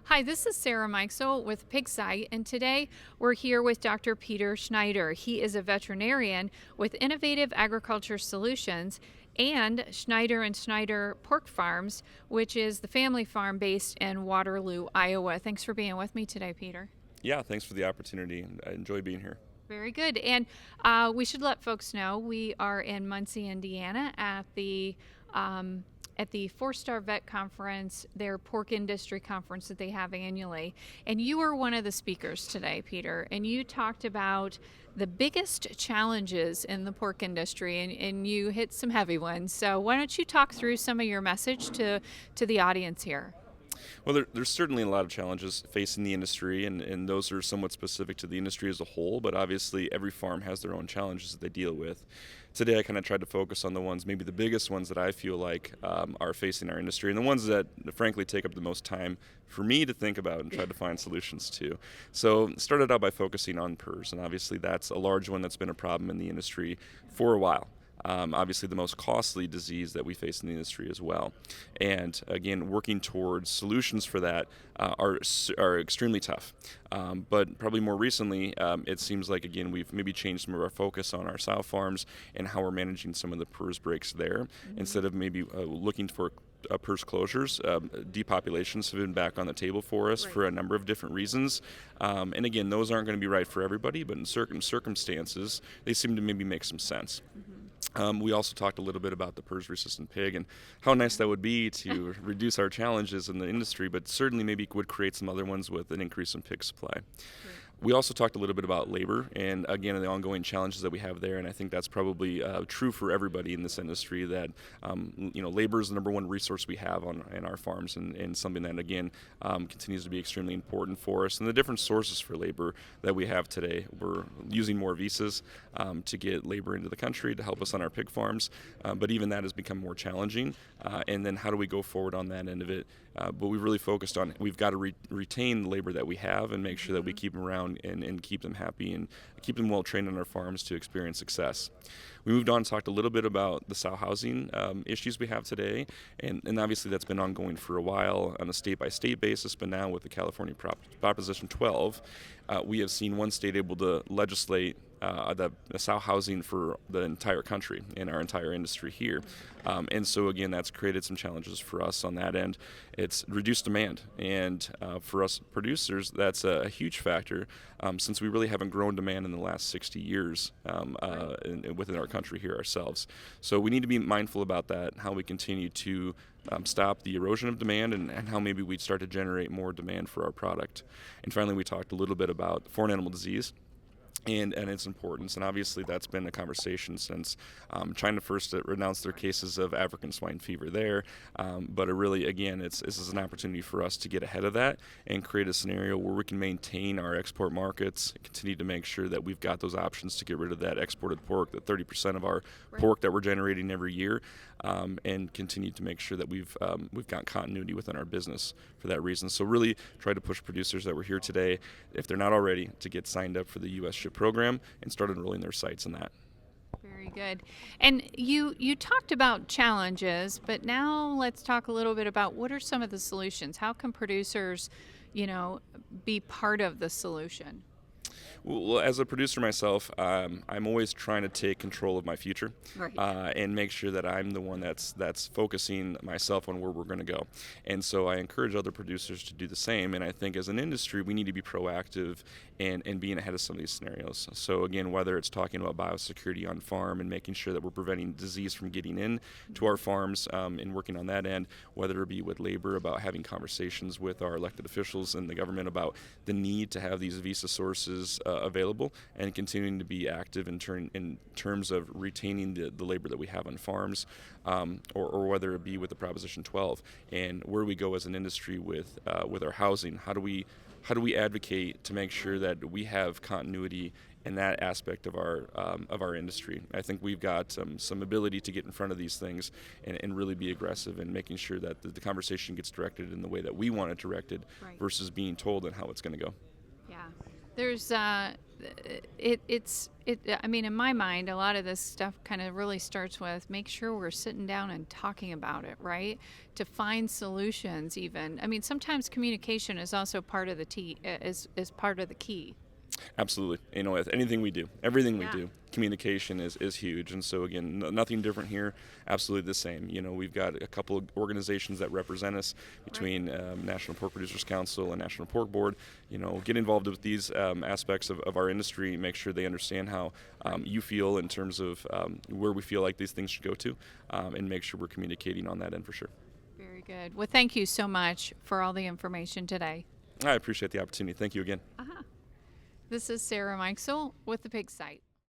Hi, this is Sarah Meixel with Pigsite, and today we're here with Dr. Peter Schneider. He is a veterinarian with Innovative Agriculture Solutions and Schneider and Schneider Pork Farms, which is the family farm based in Waterloo, Iowa. Thanks for being with me today, Peter. Yeah, thanks for the opportunity. I enjoy being here. Very good. And we should let folks know we are in Muncie, Indiana at the Four-Star Vet Conference, their pork industry conference that they have annually. And you were one of the speakers today, Peter, and you talked about the biggest challenges in the pork industry, and you hit some heavy ones. So why don't you talk through some of your message to the audience here? Well, there's certainly a lot of challenges facing the industry, and those are somewhat specific to the industry as a whole, but obviously every farm has their own challenges that they deal with. Today I kind of tried to focus on the ones, maybe the biggest ones that I feel like are facing our industry, and the ones that frankly take up the most time for me to think about and try to find solutions to. So started out by focusing on PRRS, and obviously that's a large one that's been a problem in the industry for a while. Obviously the most costly disease that we face in the industry as well. And again, working towards solutions for that are extremely tough. But probably more recently, it seems like, again, we've maybe changed some of our focus on our sow farms and how we're managing some of the PRRS breaks there. Instead of maybe looking for PRRS closures, depopulations have been back on the table for us for a number of different reasons. And again, those aren't going to be right for everybody, but in certain circumstances, they seem to maybe make some sense. We also talked a little bit about the PRRS-resistant pig and how nice that would be to reduce our challenges in the industry, but certainly maybe would create some other ones with an increase in pig supply. We also talked a little bit about labor and, again, the ongoing challenges that we have there, and I think that's probably true for everybody in this industry, that labor is the number one resource we have in our farms, and something that, again, continues to be extremely important for us. And the different sources for labor that we have today, we're using more visas to get labor into the country to help us on our pig farms, but even that has become more challenging. And then how do we go forward on that end of it? But we really focused on, we've got to retain the labor that we have and make sure that we keep them around and keep them happy and keep them well trained on our farms to experience success. We moved on and talked a little bit about the sow housing issues we have today, and obviously that's been ongoing for a while on a state-by-state basis, but now with the California Proposition 12, we have seen one state able to legislate the sow housing for the entire country and our entire industry here. And so again, that's created some challenges for us on that end. It's reduced demand, and for us producers, that's a huge factor since we really haven't grown demand in the last 60 years within our country here ourselves. So we need to be mindful about that, how we continue to stop the erosion of demand and how maybe we start to generate more demand for our product. And finally, we talked a little bit about foreign animal disease and its importance, and obviously that's been a conversation since China first announced their cases of African swine fever there, but it really, again, this is an opportunity for us to get ahead of that and create a scenario where we can maintain our export markets, continue to make sure that we've got those options to get rid of that exported pork, the 30% of our pork that we're generating every year, and continue to make sure that we've got continuity within our business for that reason. So really try to push producers that were here today, if they're not already, to get signed up for the U.S. SHIP program and start enrolling their sites in that. Very good. And you talked about challenges, but now let's talk a little bit about what are some of the solutions. How can producers, be part of the solution? Well, as a producer myself, I'm always trying to take control of my future and make sure that I'm the one that's focusing myself on where we're going to go. And so I encourage other producers to do the same. And I think as an industry, we need to be proactive and being ahead of some of these scenarios. So again, whether it's talking about biosecurity on farm and making sure that we're preventing disease from getting in to our farms and working on that end, whether it be with labor, about having conversations with our elected officials and the government about the need to have these visa sources available, and continuing to be active in terms of retaining the labor that we have on farms, or whether it be with the Proposition 12 and where we go as an industry with our housing. How do we advocate to make sure that we have continuity in that aspect of our industry? I think we've got some ability to get in front of these things and really be aggressive in making sure that the conversation gets directed in the way that we want it directed versus being told on how it's going to go. Yeah. There's I mean, in my mind, a lot of this stuff kind of really starts with make sure we're sitting down and talking about it, right? To find solutions. Even, I mean, sometimes communication is also part of the is part of the key. Absolutely. With anything we do, everything we Yeah. do, communication is huge. And so, again, nothing different here, absolutely the same. We've got a couple of organizations that represent us between National Pork Producers Council and National Pork Board. Get involved with these aspects of our industry, make sure they understand how you feel in terms of where we feel like these things should go to, and make sure we're communicating on that end for sure. Very good. Well, thank you so much for all the information today. I appreciate the opportunity. Thank you again. This is Sarah Mikesell with the Pig Site.